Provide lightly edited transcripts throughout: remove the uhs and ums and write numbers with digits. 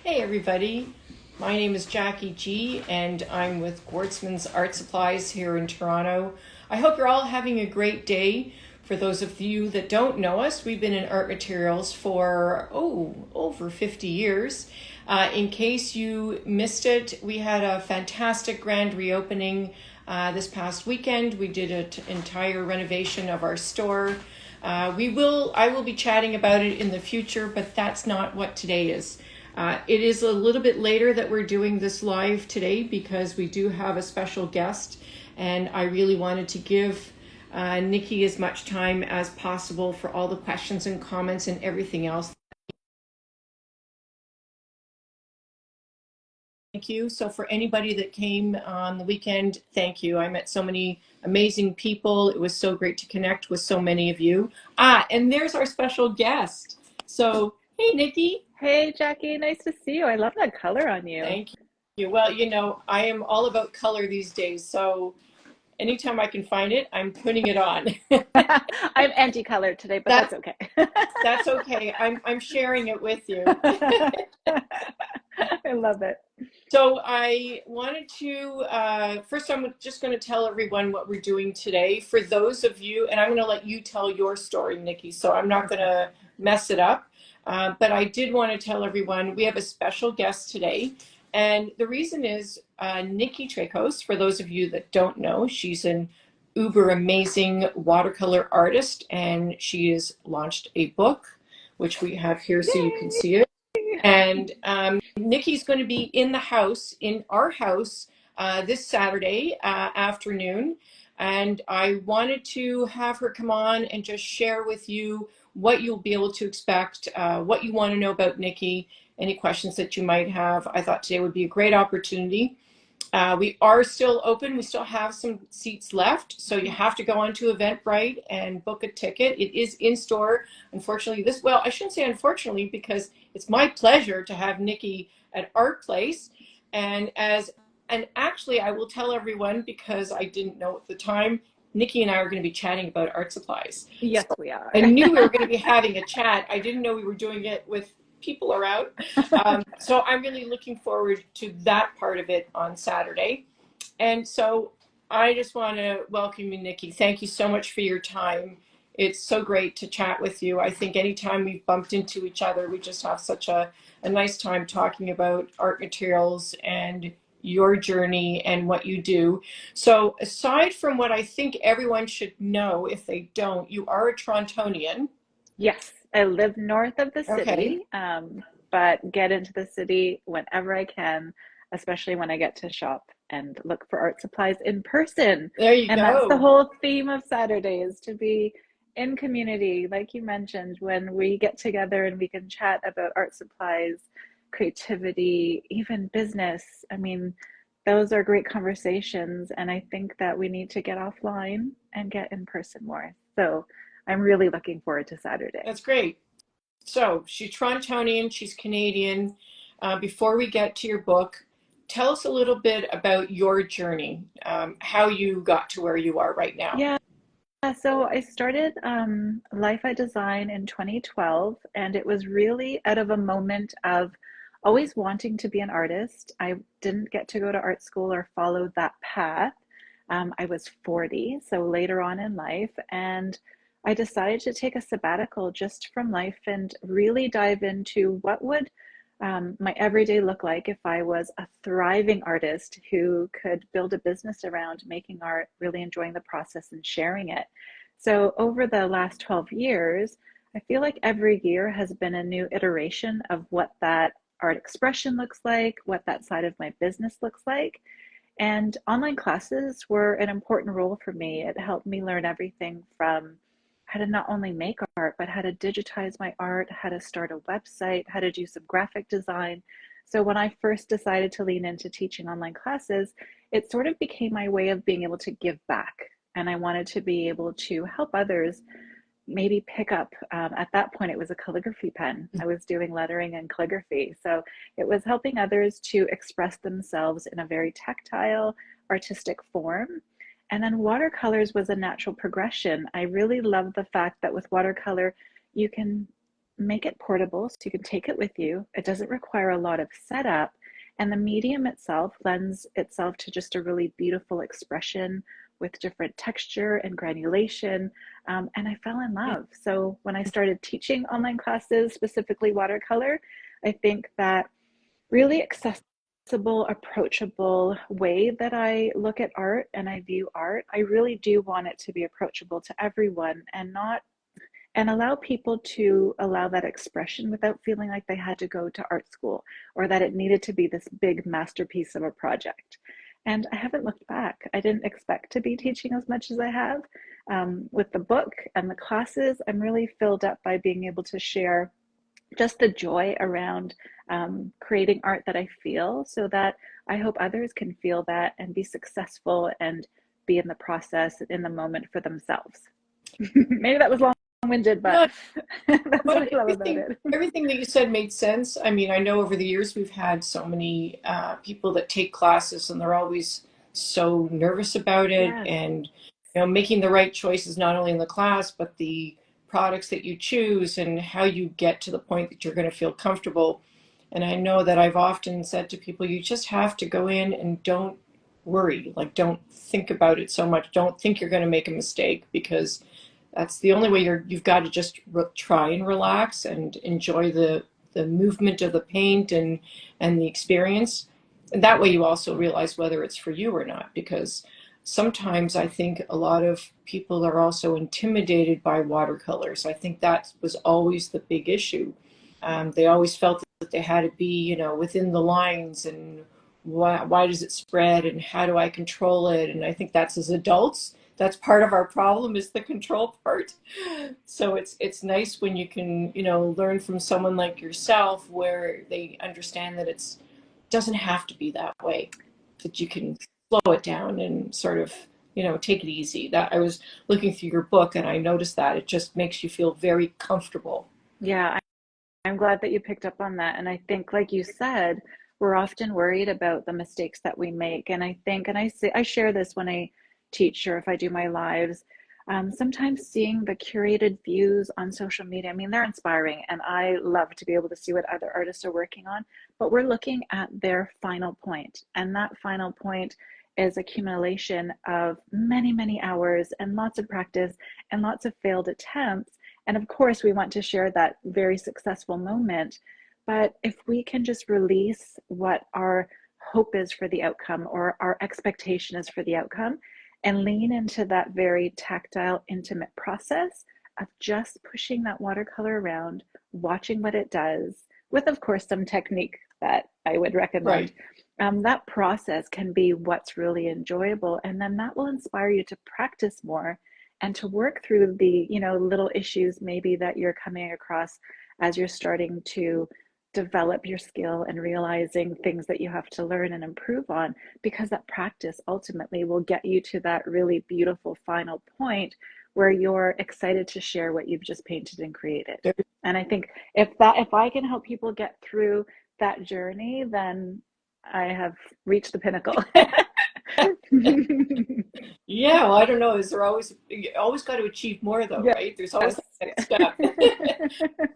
Hey everybody, my name is Jackie G and I'm with Gwartzman's Art Supplies here in Toronto. I hope you're all having a great day. For those of you that don't know us, we've been in art materials for, over 50 years. In case you missed it, we had a fantastic grand reopening this past weekend. We did an entire renovation of our store. I will be chatting about it in the future, but that's not what today is. It is a little bit later that we're doing this live today because we do have a special guest, and I really wanted to give Nicki as much time as possible for all the questions and comments and everything else. Thank you. So for anybody that came on the weekend, thank you. I met so many amazing people. It was so great to connect with so many of you. And there's our special guest. So, hey, Nicki. Hey Jackie, nice to see you. I love that color on you. Thank you. Well, I am all about color these days. So anytime I can find it, I'm putting it on. I'm anti-color today, but That that's okay. that's okay. I'm sharing it with you. I love it. So I wanted to first I'm just going to tell everyone what we're doing today. For those of you, and I'm going to let you tell your story, Nicki. So I'm not going Okay. to mess it up. But I did want to tell everyone we have a special guest today. And the reason is Nicki Traikos, for those of you that don't know, she's an uber amazing watercolor artist, and she has launched a book, which we have here so you can Yay! see it. And Nicki's going to be in the house, in our house, this Saturday afternoon. And I wanted to have her come on and just share with you what you'll be able to expect, what you want to know about Nicki, any questions that you might have. I thought today would be a great opportunity. We are still open. We still have some seats left. So you have to go onto Eventbrite and book a ticket. It is in store. Unfortunately, well, I shouldn't say unfortunately, because it's my pleasure to have Nicki at Art Place. And actually, I will tell everyone, because I didn't know at the time, Nicki and I are going to be chatting about art supplies. Yes, So we are. I knew we were going to be having a chat. I didn't know we were doing it with people around. So I'm really looking forward to that part of it on Saturday. And so I just want to welcome you, Nicki. Thank you so much for your time. It's so great to chat with you. I think anytime we've bumped into each other, we just have such a nice time talking about art materials and your journey and what you do. So aside from what I think everyone should know, if they don't, you are a Torontonian. Yes, I live north of the Okay. city, but get into the city whenever I can, especially when I get to shop and look for art supplies in person. There you And that's the go. whole theme of Saturday is to be in community, like you mentioned, when we get together and we can chat about art supplies, creativity, even business. I mean, those are great conversations, and I think that we need to get offline and get in person more. So I'm really looking forward to Saturday. That's great. So she's Torontonian, she's Canadian. Before we get to your book, tell us a little bit about your journey, how you got to where you are right now. Yeah, so I started Life I Design in 2012, and it was really out of a moment of always wanting to be an artist. I didn't get to go to art school or follow that path. I was 40, so later on in life, and I decided to take a sabbatical just from life and really dive into what would my everyday look like if I was a thriving artist who could build a business around making art, really enjoying the process and sharing it. So over the last 12 years, I feel like every year has been a new iteration of what that art expression looks like, what that side of my business looks like. And online classes were an important role for me. It helped me learn everything from how to not only make art, but how to digitize my art, how to start a website, how to do some graphic design. So when I first decided to lean into teaching online classes, it sort of became my way of being able to give back. And I wanted to be able to help others maybe pick up, at that point it was a calligraphy pen. I was doing lettering and calligraphy, so it was helping others to express themselves in a very tactile artistic form. And then watercolors was a natural progression. I really love the fact that with watercolor you can make it portable so you can take it with you. It doesn't require a lot of setup. And the medium itself lends itself to just a really beautiful expression with different texture and granulation. And I fell in love. So when I started teaching online classes, specifically watercolor, I think that really accessible, approachable way that I look at art and I view art, I really do want it to be approachable to everyone and not and allow people to allow that expression without feeling like they had to go to art school or that it needed to be this big masterpiece of a project. And I haven't looked back. I didn't expect to be teaching as much as I have. With the book and the classes, I'm really filled up by being able to share just the joy around creating art that I feel, so that I hope others can feel that and be successful and be in the process, in the moment for themselves. Maybe that was long-winded, but No, that's but what I love about it. everything that you said made sense. I mean, I know over the years we've had so many people that take classes, and they're always so nervous about it, Yes. and making the right choices not only in the class but the products that you choose and how you get to the point that you're going to feel comfortable. And I know that I've often said to people, you just have to go in and don't worry, like don't think about it so much. Don't think you're going to make a mistake, because that's the only way. You've got to just try and relax and enjoy the movement of the paint and the experience. And that way you also realize whether it's for you or not, because sometimes I think a lot of people are also intimidated by watercolors. I think that was always the big issue. They always felt that they had to be, within the lines, and why does it spread, and how do I control it? And I think that's, as adults, that's part of our problem, is the control part. So it's nice when you can, learn from someone like yourself, where they understand that it's doesn't have to be that way, that you can slow it down and sort of, take it easy. That I was looking through your book and I noticed that it just makes you feel very comfortable. Yeah, I'm glad that you picked up on that. And I think, like you said, we're often worried about the mistakes that we make. And I think, and I share this when I teach or if I do my lives, sometimes seeing the curated views on social media, I mean, they're inspiring and I love to be able to see what other artists are working on, but we're looking at their final point. And that final point is accumulation of many, many hours and lots of practice and lots of failed attempts. And of course, we want to share that very successful moment. But if we can just release what our hope is for the outcome or our expectation is for the outcome and lean into that very tactile, intimate process of just pushing that watercolor around, watching what it does, with, of course, some technique that I would recommend. Right. That process can be what's really enjoyable. And then that will inspire you to practice more and to work through the little issues maybe that you're coming across as you're starting to develop your skill and realizing things that you have to learn and improve on, because that practice ultimately will get you to that really beautiful final point where you're excited to share what you've just painted and created. And I think if I can help people get through that journey, then I have reached the pinnacle. Yeah, well, I don't know. Is there always, you always got to achieve more though, Yes. right? There's always that next step.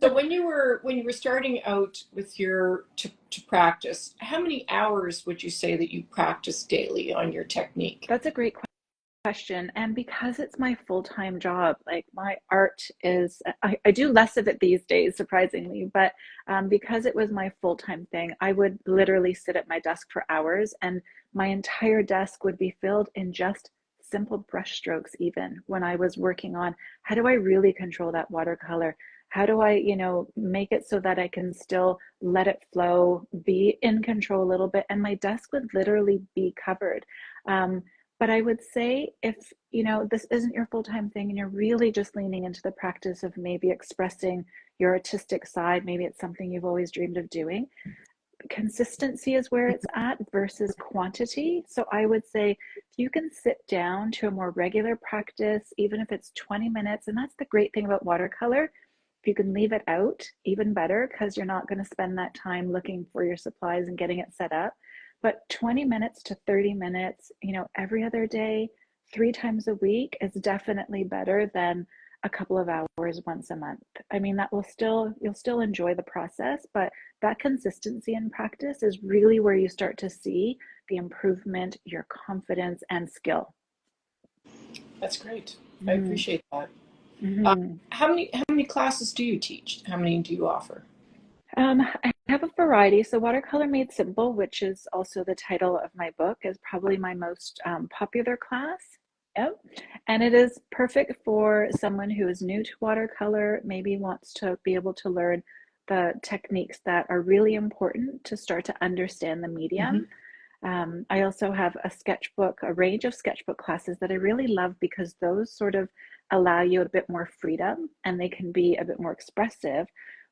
So when you were starting out with your to practice, how many hours would you say that you practice daily on your technique? That's a great question. And because it's my full-time job, like my art is, I do less of it these days, surprisingly, but because it was my full-time thing, I would literally sit at my desk for hours and my entire desk would be filled in just simple brush strokes, even when I was working on how do I really control that watercolor? How do I, make it so that I can still let it flow, be in control a little bit? And my desk would literally be covered. But I would say if, this isn't your full-time thing and you're really just leaning into the practice of maybe expressing your artistic side, maybe it's something you've always dreamed of doing, consistency is where it's at versus quantity. So I would say if you can sit down to a more regular practice, even if it's 20 minutes, and that's the great thing about watercolor, if you can leave it out, even better, because you're not going to spend that time looking for your supplies and getting it set up. But 20 minutes to 30 minutes, every other day, 3 times a week is definitely better than a couple of hours once a month. I mean, that will you'll still enjoy the process, but that consistency in practice is really where you start to see the improvement, your confidence and skill. That's great. I Mm-hmm. appreciate that. Mm-hmm. How many classes do you teach? How many do you offer? I have a variety. So, Watercolor Made Simple, which is also the title of my book, is probably my most popular class. Yep. And it is perfect for someone who is new to watercolor, maybe wants to be able to learn the techniques that are really important to start to understand the Hmm. medium. I also have a range of sketchbook classes that I really love because those sort of allow you a bit more freedom and they can be a bit more expressive.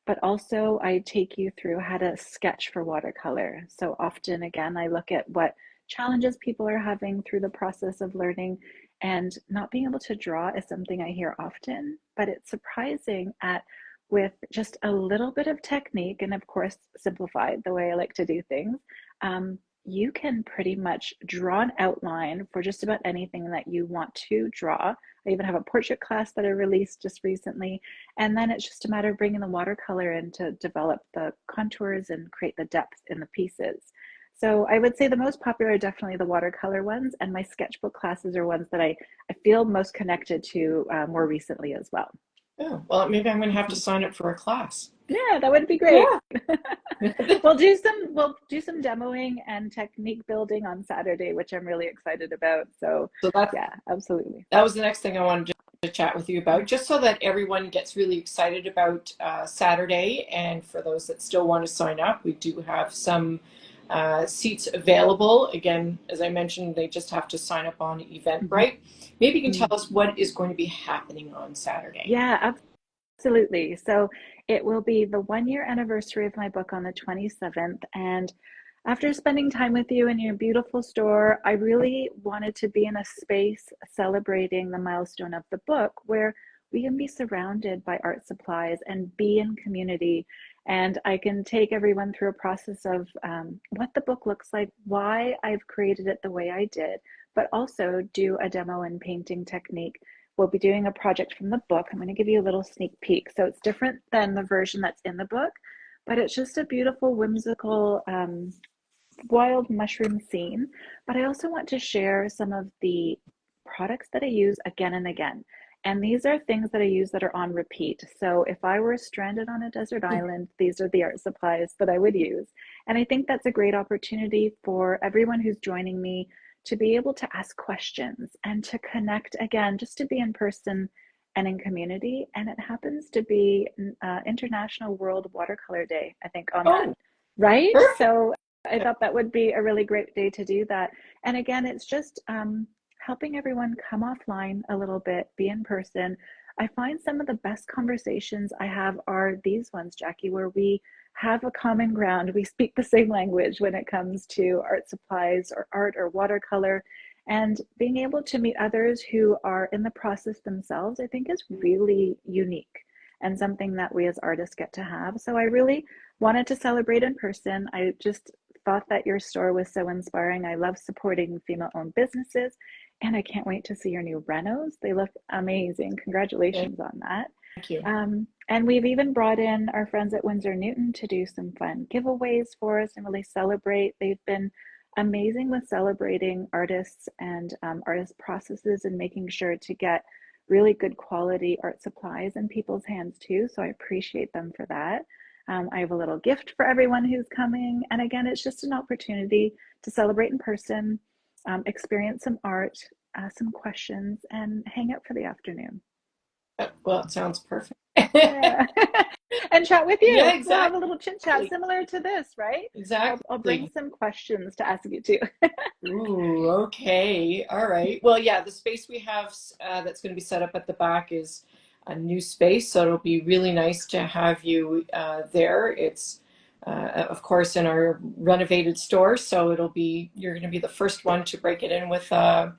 But also, I take you through how to sketch for watercolor. So often, again, I look at what challenges people are having through the process of learning. And not being able to draw is something I hear often, but it's surprising at with just a little bit of technique, and of course, simplified the way I like to do things. Um, you can pretty much draw an outline for just about anything that you want to draw. I even have a portrait class that I released just recently. And then it's just a matter of bringing the watercolor in to develop the contours and create the depth in the pieces. So I would say the most popular are definitely the watercolor ones, and my sketchbook classes are ones that I feel most connected to more recently as well. Oh, well, maybe I'm going to have to sign up for a class. Yeah, that would be great. Yeah. We'll do some demoing and technique building on Saturday, which I'm really excited about. So So that yeah, absolutely. that was the next thing I wanted to chat with you about, just so that everyone gets really excited about Saturday. And for those that still want to sign up, we do have some seats available. Again, as I mentioned, they just have to sign up on Eventbrite. Maybe you can tell Mhm. us what is going to be happening on Saturday. Yeah, absolutely. So it will be the 1 year anniversary of my book on the 27th. And after spending time with you in your beautiful store, I really wanted to be in a space celebrating the milestone of the book where we can be surrounded by art supplies and be in community. And I can take everyone through a process of what the book looks like, why I've created it the way I did, but also do a demo and painting technique. We'll be doing a project from the book. I'm going to give you a little sneak peek. So it's different than the version that's in the book, but it's just a beautiful, whimsical, wild mushroom scene. But I also want to share some of the products that I use again and again. And these are things that I use that are on repeat. So if I were stranded on a desert island, these are the art supplies that I would use. And I think that's a great opportunity for everyone who's joining me to be able to ask questions and to connect again, just to be in person and in community. And it happens to be International World Watercolor Day, I think, on that, Oh, right? perfect. So I thought that would be a really great day to do that. And again, it's just helping everyone come offline a little bit, be in person. I find some of the best conversations I have are these ones, Jackie, where we have a common ground. We speak the same language when it comes to art supplies or art or watercolor. And being able to meet others who are in the process themselves, I think is really unique and something that we as artists get to have. So I really wanted to celebrate in person. I just thought that your store was so inspiring. I love supporting female owned businesses, and I can't wait to see your new renos. They look amazing. Thank Congratulations on that. you. And we've even brought in our friends at Winsor Newton to do some fun giveaways for us and really celebrate. They've been amazing with celebrating artists and artist processes and making sure to get really good quality art supplies in people's hands too. So I appreciate them for that. I have a little gift for everyone who's coming. And again, it's just an opportunity to celebrate in person, experience some art, ask some questions, and hang out for the afternoon. Well, it sounds perfect. Yeah. And chat with Yeah, you. We'll have a little chit chat exactly. similar to this, right? I'll bring Exactly. some questions to ask you too. Ooh, okay. All right. Well, yeah, the space we have that's going to be set up at the back is a new space, so it'll be really nice to have you there. It's, of course, in our renovated store, so you're going to be the first one to break it in with a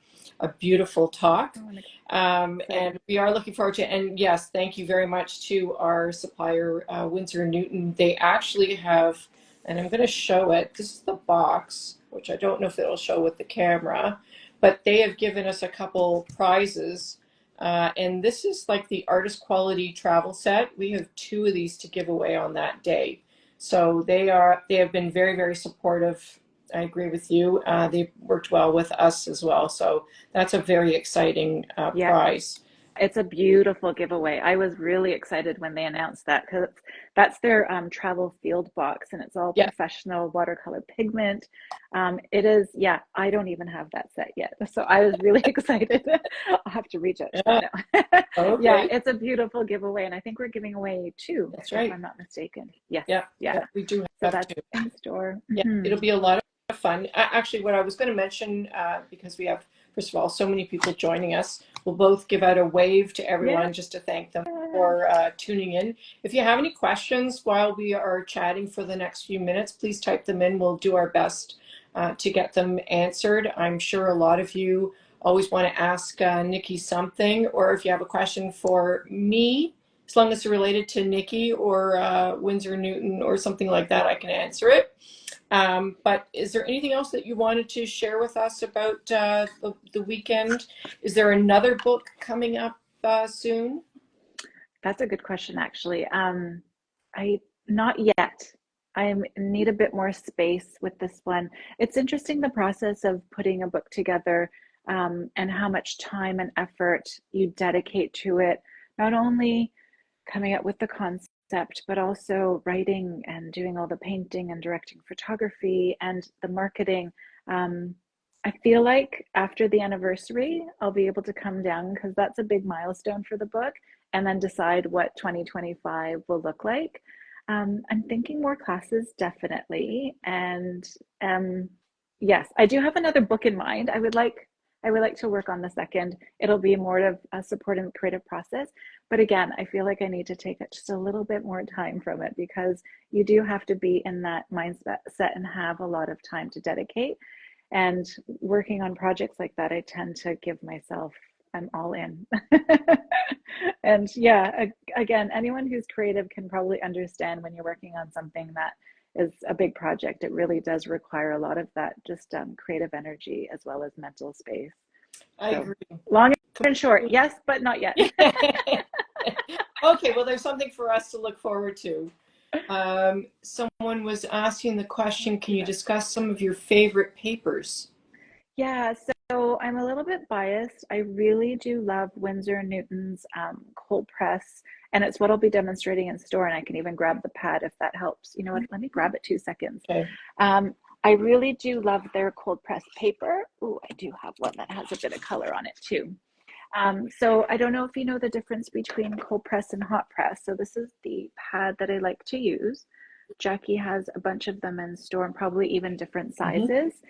beautiful talk. Oh, I'm And excited. we are looking forward to, and yes, thank you very much to our supplier, Winsor & Newton. They actually have, and I'm going to show it. This is the box, which I don't know if it'll show with the camera, but they have given us a couple prizes And this is like the artist quality travel set. We have two of these to give away on that day. So they have been very, very supportive. I agree with you. They worked well with us as well. So that's a very exciting Yeah. prize. It's a beautiful giveaway. I was really excited when they announced that because that's their travel field box and it's all Yeah. professional watercolor pigment. It is, yeah, I don't even have that set yet. So I was really excited. I'll have to reach out to them now. Yeah, Okay. it's a beautiful giveaway. And I think we're giving away two, That's if right. I'm not mistaken. Yes, Yeah. yeah. Yeah. We do So have that's two. in store. Yeah. It'll be a lot of fun. Actually, what I was going to mention, because we have, first of all, so many people joining us, we'll both give out a wave to Yeah. everyone just to thank them for tuning in. If you have any questions while we are chatting for the next few minutes, please type them in. We'll do our best to get them answered. I'm sure a lot of you always want to ask Nicki something, or if you have a question for me, as long as it's related to Nicki or Winsor Newton or something like that, I can answer it. But is there anything else that you wanted to share with us about the weekend? Is there another book coming up soon? That's a good question, actually. I not yet. I need a bit more space with this one. It's interesting the process of putting a book together, and how much time and effort you dedicate to it. Not only coming up with the concept, but also writing and doing all the painting and directing photography and the marketing. Um, I feel like after the anniversary, I'll be able to come down because that's a big milestone for the book and then decide what 2025 will look like. I'm thinking more classes, definitely. And yes, I do have another book in mind. I would like to work on the second. It'll be more of a support and creative process. But again, I feel like I need to take it just a little bit more time from it because you do have to be in that mindset and have a lot of time to dedicate. And working on projects like that, I tend to give myself, I'm all in. And yeah, again, anyone who's creative can probably understand when you're working on something that is a big project, it really does require a lot of that just creative energy as well as mental space. I So agree. long and short, yes, but not yet. Okay, well, there's something for us to look forward to. Someone was asking the question, can you discuss some of your favorite papers? Yeah, so I'm a little bit biased. I really do love Winsor and Newton's cold press, and it's what I'll be demonstrating in store. And I can even grab the pad if that helps. You know what? Let me grab it 2 seconds. Okay. I really do love their cold press paper. Oh, I do have one that has a bit of color on it too. So I don't know if you know the difference between cold press and hot press. So this is the pad that I like to use. Jackie has a bunch of them in store and probably even different Mm-hmm. sizes.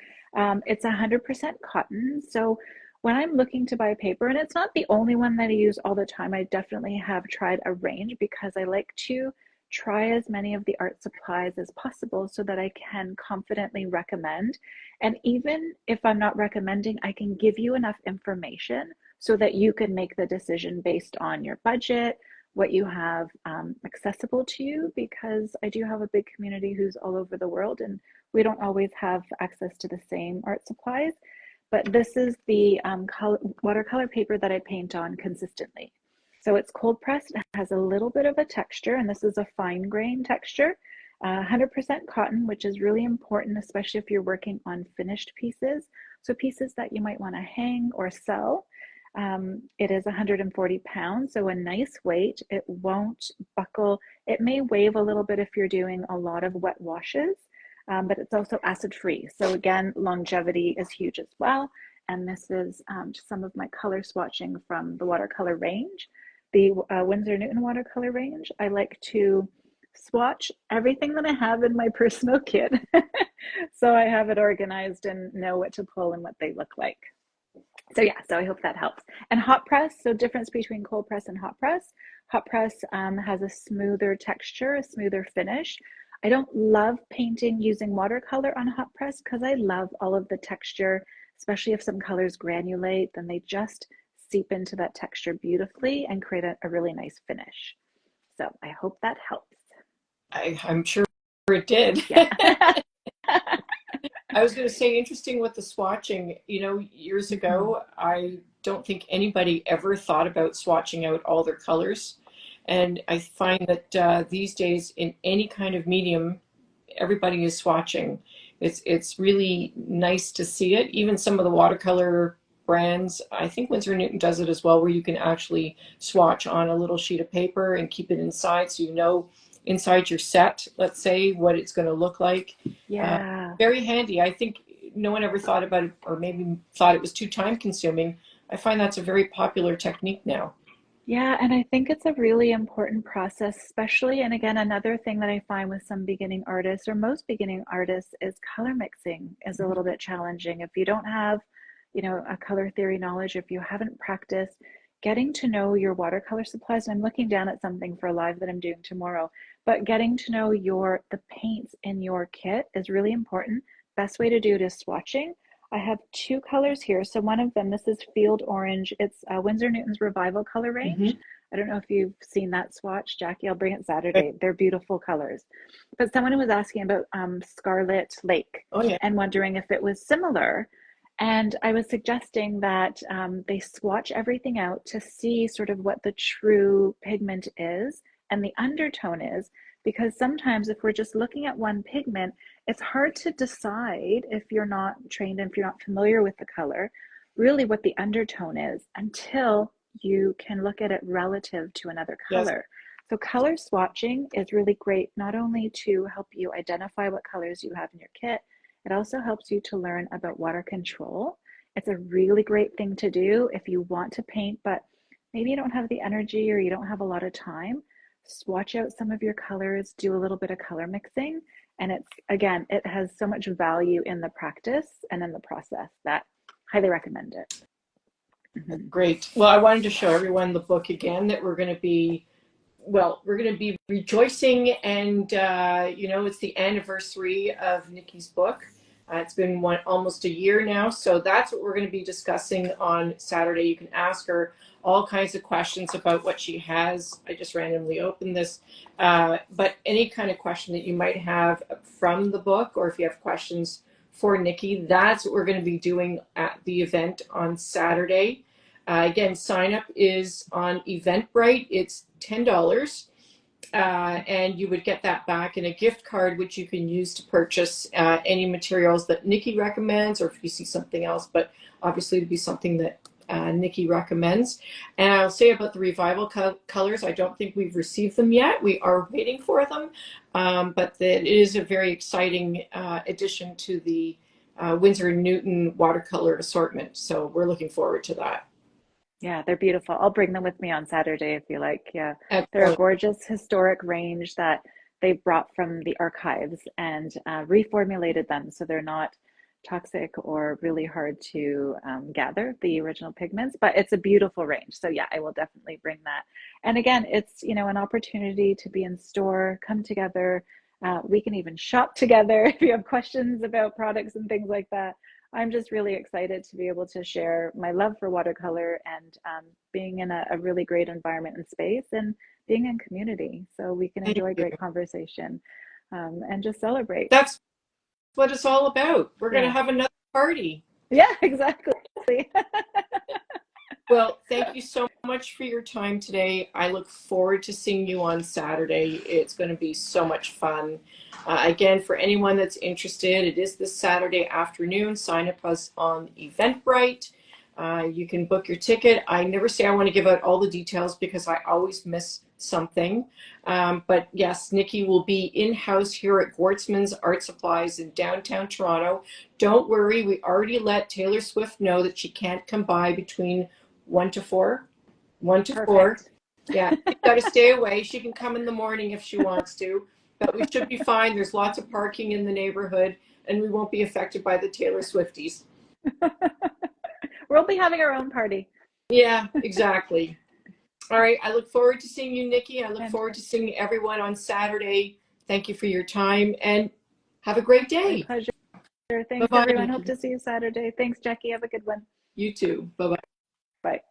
It's 100% cotton. So when I'm looking to buy paper, and it's not the only one that I use all the time, I definitely have tried a range because I like to try as many of the art supplies as possible so that I can confidently recommend. And even if I'm not recommending, I can give you enough information so that you can make the decision based on your budget, what you have accessible to you, because I do have a big community who's all over the world and we don't always have access to the same art supplies. But this is the watercolor paper that I paint on consistently. So it's cold pressed, it has a little bit of a texture, and this is a fine grain texture. 100% cotton, which is really important, especially if you're working on finished pieces. So pieces that you might want to hang or sell. It is 140 pounds, so a nice weight. It won't buckle. It may wave a little bit if you're doing a lot of wet washes, but it's also acid free. So again, longevity is huge as well. And this is just some of my color swatching from the watercolor range. The Winsor Newton watercolor range. I like to swatch everything that I have in my personal kit. So I have it organized and know what to pull and what they look like. So yeah, so I hope that helps. And hot press, so difference between cold press and hot press. Hot press has a smoother texture, a smoother finish. I don't love painting using watercolor on hot press because I love all of the texture, especially if some colors granulate, then they just seep into that texture beautifully and create a really nice finish. So I hope that helps. I'm sure it did. Yeah. I was going to say, interesting with the swatching. You know, years ago, I don't think anybody ever thought about swatching out all their colors. And I find that these days, in any kind of medium, everybody is swatching. It's really nice to see it. Even some of the watercolor brands, I think Winsor & Newton does it as well, where you can actually swatch on a little sheet of paper and keep it inside, so you know inside your set, let's say, what it's going to look like. Yeah. Very handy. I think no one ever thought about it, or maybe thought it was too time consuming. I find that's a very popular technique now. Yeah, and I think it's a really important process, especially, and again, another thing that I find with some beginning artists or most beginning artists is color mixing is a little bit challenging. If you don't have, a color theory knowledge, if you haven't practiced, getting to know your watercolor supplies, and I'm looking down at something for a live that I'm doing tomorrow, but getting to know the paints in your kit is really important. Best way to do it is swatching. I have two colors here. So one of them, this is Field Orange. It's Winsor Newton's Revival color range. Mm-hmm. I don't know if you've seen that swatch, Jackie. I'll bring it Saturday. They're beautiful colors. But someone was asking about Scarlet Lake Oh yeah. and wondering if it was similar. And I was suggesting that they swatch everything out to see sort of what the true pigment is and the undertone is, because sometimes if we're just looking at one pigment, it's hard to decide if you're not trained and if you're not familiar with the color, really what the undertone is until you can look at it relative to another Yes. color. So color swatching is really great, not only to help you identify what colors you have in your kit, it also helps you to learn about water control. It's a really great thing to do if you want to paint, but maybe you don't have the energy or you don't have a lot of time. Swatch out some of your colors, do a little bit of color mixing, and it has so much value in the practice and in the process that I highly recommend it. Great. Well, I wanted to show everyone the book again, that we're going to be rejoicing, and it's the anniversary of Nicki's book. It's been almost a year now, so that's what we're going to be discussing on Saturday. You can ask her all kinds of questions about what she has. I just randomly opened this, but any kind of question that you might have from the book, or if you have questions for Nicki, that's what we're going to be doing at the event on Saturday. Again, sign up is on Eventbrite. It's $10. And you would get that back in a gift card, which you can use to purchase any materials that Nicki recommends, or if you see something else, but obviously to be something that Nicki recommends. And I'll say about the Revival colors, I don't think we've received them yet. We are waiting for them, but it is a very exciting addition to the Winsor & Newton watercolor assortment. So we're looking forward to that. Yeah, they're beautiful. I'll bring them with me on Saturday if you like. Yeah, Excellent. they're a gorgeous historic range that they brought from the archives and reformulated them so they're not toxic or really hard to gather, the original pigments, but it's a beautiful range. So yeah, I will definitely bring that. And again, it's an opportunity to be in store, come together. We can even shop together if you have questions about products and things like that. I'm just really excited to be able to share my love for watercolor and being in a really great environment and space and being in community so we can enjoy great conversation and just celebrate. That's what it's all about. We're going to have another party. Yeah, exactly. Well, thank you so much for your time today. I look forward to seeing you on Saturday. It's going to be so much fun. Again, for anyone that's interested, it is this Saturday afternoon. Sign up us on Eventbrite. You can book your ticket. I never say I want to give out all the details because I always miss something. But yes, Nicki will be in-house here at Gwartzman's Art Supplies in downtown Toronto. Don't worry, we already let Taylor Swift know that she can't come by between 1 to 4. 1 to Perfect. 4. Yeah, you've got to stay away. She can come in the morning if she wants to, but we should be fine. There's lots of parking in the neighborhood, and we won't be affected by the Taylor Swifties. We'll be having our own party. Yeah, exactly. All right. I look forward to seeing you, Nicki. I look forward to seeing everyone on Saturday. Thank you for your time and have a great day. My pleasure. Thanks, everyone. Hope to see you Saturday. Thanks, Jackie. Have a good one. You too. Bye-bye. Bye.